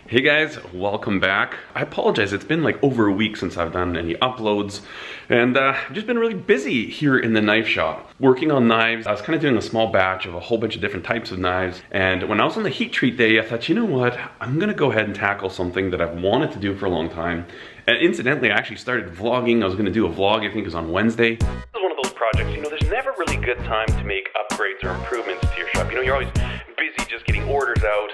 Hey guys, welcome back. I apologize, it's been like over a week since I've done any uploads, and I've just been really busy here in the knife shop. Working on knives, I was kind of doing a small batch of a whole bunch of different types of knives, and when I was on the heat treat day, I thought, you know what, I'm gonna go ahead and tackle something that I've wanted to do for a long time. And incidentally, I actually started vlogging. I was gonna do a vlog, I think it was on Wednesday. This is one of those projects, you know, there's never really good time to make upgrades or improvements to your shop. You know, you're always busy just getting orders out.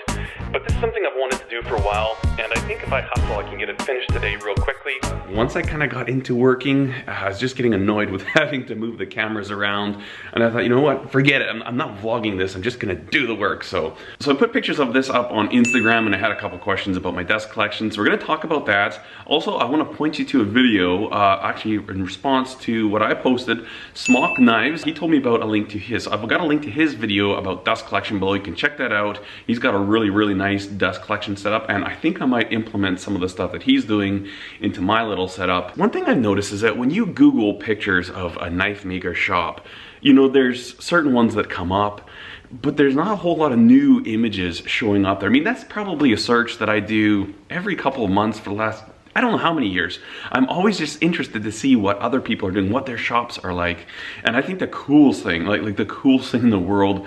But this is something I've wanted to do for a while, and I think if I hustle, I can get it finished today real quickly. Once I kind of got into working, I was just getting annoyed with having to move the cameras around, and I thought, you know what, forget it, I'm not vlogging this, I'm just gonna do the work. So I put pictures of this up on Instagram, and I had a couple questions about my dust collection, so we're gonna talk about that. Also, I wanna point you to a video, actually in response to what I posted, Smock Knives. He told me about a link to his, I've got a link to his video about dust collection below, you can check that out. He's got a really nice dust collection setup, and I think I might implement some of the stuff that he's doing into my little setup. One thing I've noticed is that when you Google pictures of a knife maker shop, you know, there's certain ones that come up, but there's not a whole lot of new images showing up there. I mean, that's probably a search that I do every couple of months for the last, I don't know how many years. I'm always just interested to see what other people are doing, what their shops are like. And I think the coolest thing, like the coolest thing in the world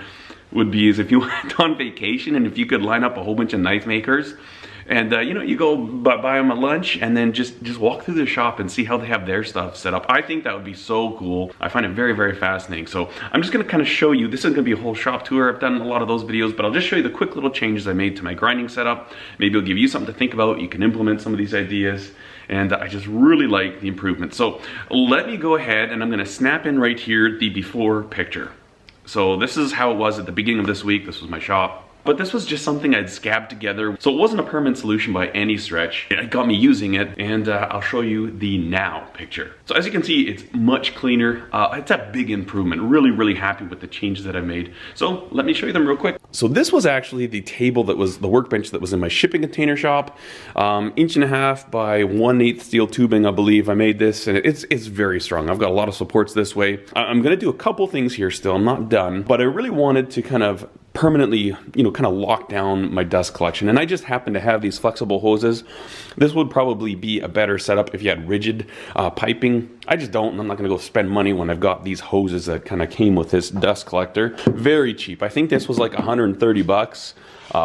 would be is if you went on vacation and if you could line up a whole bunch of knife makers and you know, you go buy them a lunch and then just walk through the shop and see how they have their stuff set up. I think that would be so cool. I find it very fascinating. So I'm just gonna kind of show you, this isn't gonna be a whole shop tour. I've done a lot of those videos, but I'll just show you the quick little changes I made to my grinding setup. Maybe it'll give you something to think about. You can implement some of these ideas. And I just really like the improvements. So let me go ahead and I'm gonna snap in right here the before picture. So this is how it was at the beginning of this week. This was my shop. But this was just something I'd scabbed together. So it wasn't a permanent solution by any stretch. It got me using it, and I'll show you the now picture. So as you can see, it's much cleaner. It's a big improvement. Really happy with the changes that I made. So let me show you them real quick. So this was actually the table that was the workbench that was in my shipping container shop. 1.5 inches by 1/8 steel tubing, I believe. I made this, and it's very strong. I've got a lot of supports this way. I'm gonna do a couple things here still. I'm not done, but I really wanted to kind of permanently, you know, kind of lock down my dust collection. And I just happen to have these flexible hoses. This would probably be a better setup if you had rigid piping. I just don't, and I'm not gonna go spend money when I've got these hoses that kind of came with this dust collector. Very cheap. I think this was like 130 bucks.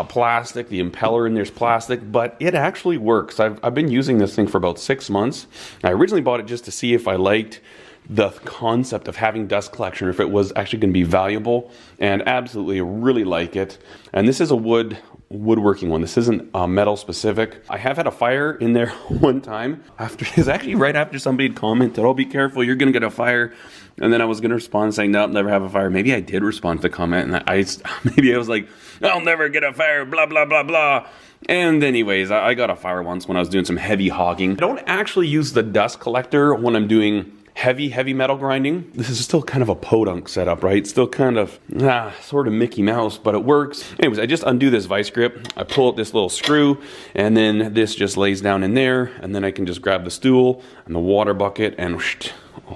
Plastic, the impeller in there's plastic, but it actually works. I've been using this thing for about 6 months. I originally bought it just to see if I liked the concept of having dust collection, or if it was actually going to be valuable, and absolutely really like it. And this is a woodworking one. This isn't metal specific. I have had a fire in there one time. It's actually right after somebody had commented, "Oh, be careful, you're gonna get a fire." And then I was gonna respond saying, "No, never have a fire." Maybe I did respond to the comment, and maybe I was like, "I'll never get a fire, blah blah blah blah." And anyways, I got a fire once when I was doing some heavy hogging. I don't actually use the dust collector when I'm doing heavy metal grinding. This is still kind of a podunk setup, right? Still kind of sort of Mickey Mouse, but it works. Anyways, I just undo this vice grip, I pull out this little screw, and then this just lays down in there, and then I can just grab the stool and the water bucket and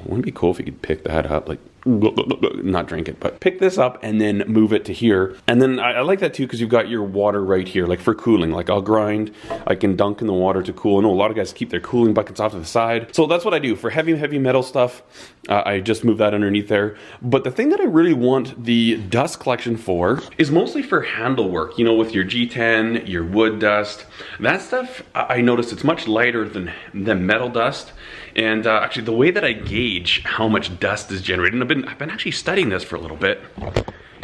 wouldn't it be cool if you could pick that up, like not drink it, but pick this up and then move it to here. And then I like that too, because you've got your water right here, like for cooling. Like I'll grind, I can dunk in the water to cool. I know a lot of guys keep their cooling buckets off to the side. So that's what I do for heavy metal stuff. I just move that underneath there. But the thing that I really want the dust collection for is mostly for handle work, you know, with your G10, your wood dust. That stuff, I noticed it's much lighter than metal dust. And actually the way that I gauge how much dust is generated, and I've been actually studying this for a little bit,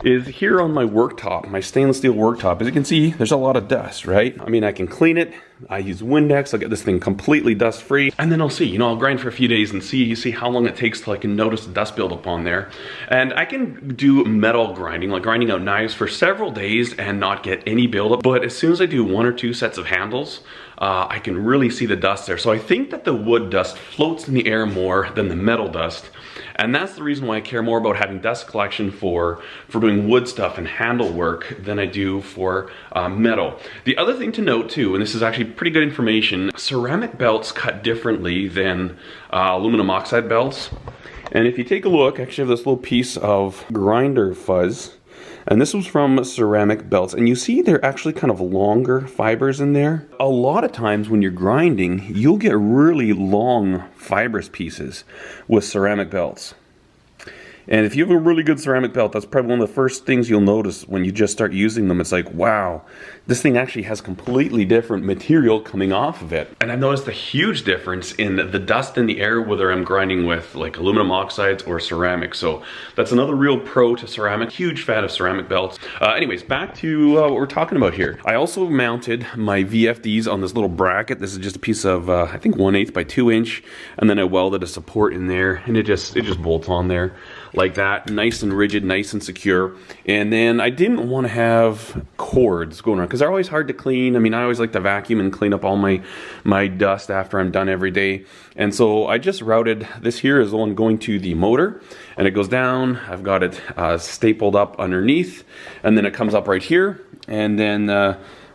is here on my worktop, my stainless steel worktop. As you can see, there's a lot of dust, right? I mean, I can clean it. I use Windex. I'll get this thing completely dust free. And then I'll see, you know, I'll grind for a few days and see how long it takes till I can notice the dust buildup on there. And I can do metal grinding, like grinding out knives for several days and not get any buildup. But as soon as I do 1 or 2 sets of handles, I can really see the dust there. So I think that the wood dust floats in the air more than the metal dust. And that's the reason why I care more about having dust collection for doing wood stuff and handle work than I do for metal. The other thing to note too, and this is actually pretty good information, ceramic belts cut differently than aluminum oxide belts. And if you take a look, I actually have this little piece of grinder fuzz. And this was from Ceramic Belts. And you see they're actually kind of longer fibers in there. A lot of times when you're grinding, you'll get really long fibrous pieces with ceramic belts. And if you have a really good ceramic belt, that's probably one of the first things you'll notice when you just start using them. It's like, wow, this thing actually has completely different material coming off of it. And I've noticed a huge difference in the dust in the air, whether I'm grinding with like aluminum oxides or ceramic. So that's another real pro to ceramic. Huge fan of ceramic belts. Anyways, back to what we're talking about here. I also mounted my VFDs on this little bracket. This is just a piece of, I think 1/8 by 2 inch. And then I welded a support in there, and it just bolts on there like that, nice and rigid, nice and secure. And then I didn't want to have cords going around because they're always hard to clean. I mean, I always like to vacuum and clean up all my dust after I'm done every day. And so I just routed, this here is the one going to the motor, and it goes down. I've got it stapled up underneath, and then it comes up right here, and then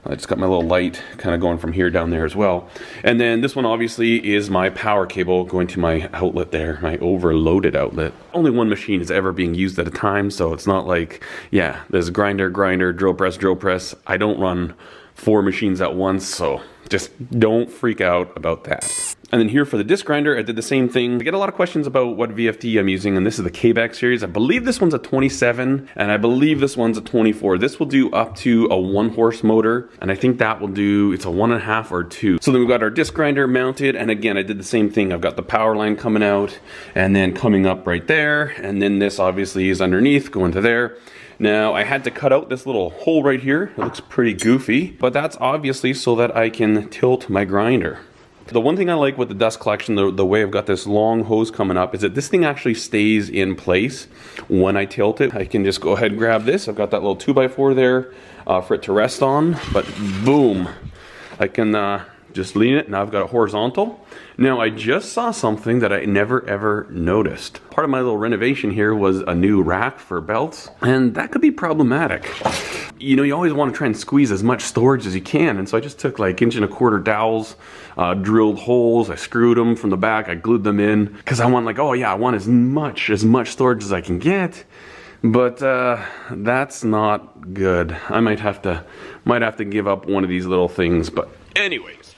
I just got my little light kind of going from here down there as well. And then this one obviously is my power cable going to my outlet there, my overloaded outlet. Only one machine is ever being used at a time, so it's not like, yeah, there's grinder, drill press. I don't run 4 machines at once, so just don't freak out about that. And then here for the disc grinder, I did the same thing. I get a lot of questions about what VFD I'm using, and this is the K-Back series. I believe this one's a 27, and I believe this one's a 24. This will do up to a 1-horse motor, and I think that will do, it's a 1.5 or 2. So then we've got our disc grinder mounted, and again, I did the same thing. I've got the power line coming out, and then coming up right there, and then this obviously is underneath, going to there. Now, I had to cut out this little hole right here. It looks pretty goofy, but that's obviously so that I can tilt my grinder. The one thing I like with the dust collection, the way I've got this long hose coming up, is that this thing actually stays in place when I tilt it. I can just go ahead and grab this. I've got that little 2x4 there for it to rest on, but boom, I can just lean it. Now I've got it horizontal. Now I just saw something that I never ever noticed. Part of my little renovation here was a new rack for belts, and that could be problematic. You know, you always want to try and squeeze as much storage as you can, and so I just took like 1.25 inch dowels, drilled holes, I screwed them from the back, I glued them in, because I want like, oh yeah, I want as much storage as I can get. But that's not good. I might have to give up one of these little things, but anyways.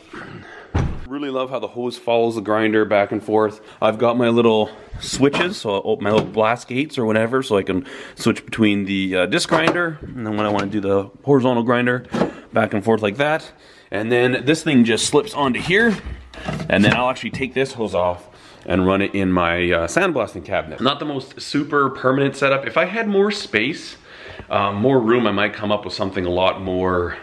Really love how the hose follows the grinder back and forth. I've got my little switches, so my little blast gates or whatever, so I can switch between the disc grinder, and then when I want to do the horizontal grinder, back and forth like that. And then this thing just slips onto here, and then I'll actually take this hose off and run it in my sandblasting cabinet. Not the most super permanent setup. If I had more space, more room, I might come up with something a lot more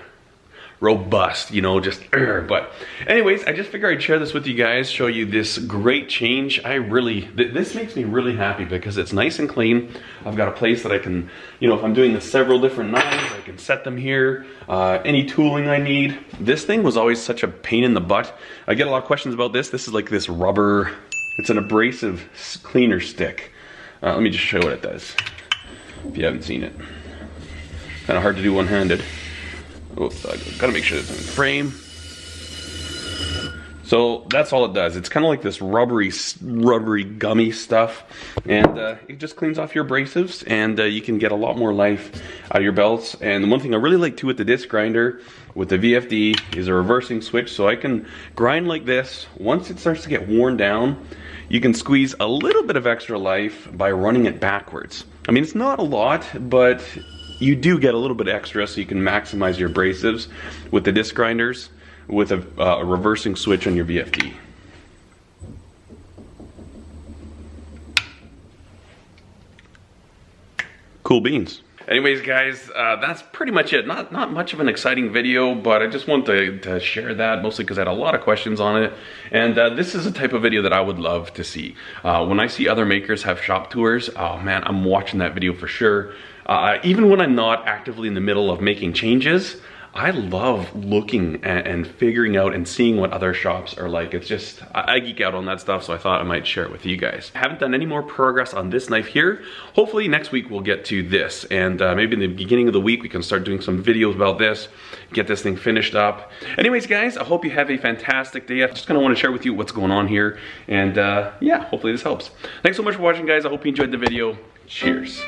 robust, you know, just but anyways, I just figured I'd share this with you guys, show you this great change. This makes me really happy because it's nice and clean. I've got a place that I can, you know, if I'm doing several different knives, I can set them here, any tooling I need. This thing was always such a pain in the butt. I get a lot of questions about this. This is like this rubber, it's an abrasive cleaner stick. Let me just show you what it does, if you haven't seen it. Kind of hard to do one-handed. Oh, I gotta make sure it's in the frame. So that's all it does. It's kind of like this rubbery gummy stuff, and it just cleans off your abrasives, and you can get a lot more life out of your belts. And the one thing I really like too with the disc grinder, with the VFD, is a reversing switch, so I can grind like this. Once it starts to get worn down, you can squeeze a little bit of extra life by running it backwards. I mean, it's not a lot, but you do get a little bit extra, so you can maximize your abrasives with the disc grinders with a reversing switch on your VFD. Cool beans. Anyways, guys, that's pretty much it. Not much of an exciting video, but I just wanted to share that, mostly because I had a lot of questions on it. And this is a type of video that I would love to see. When I see other makers have shop tours, oh man, I'm watching that video for sure. Even when I'm not actively in the middle of making changes, I love looking and figuring out and seeing what other shops are like. It's just, I geek out on that stuff, so I thought I might share it with you guys. I haven't done any more progress on this knife here. Hopefully next week we'll get to this, and maybe in the beginning of the week we can start doing some videos about this, get this thing finished up. Anyways, guys, I hope you have a fantastic day. I just kind of want to share with you what's going on here, and yeah, hopefully this helps. Thanks so much for watching, guys. I hope you enjoyed the video. Cheers.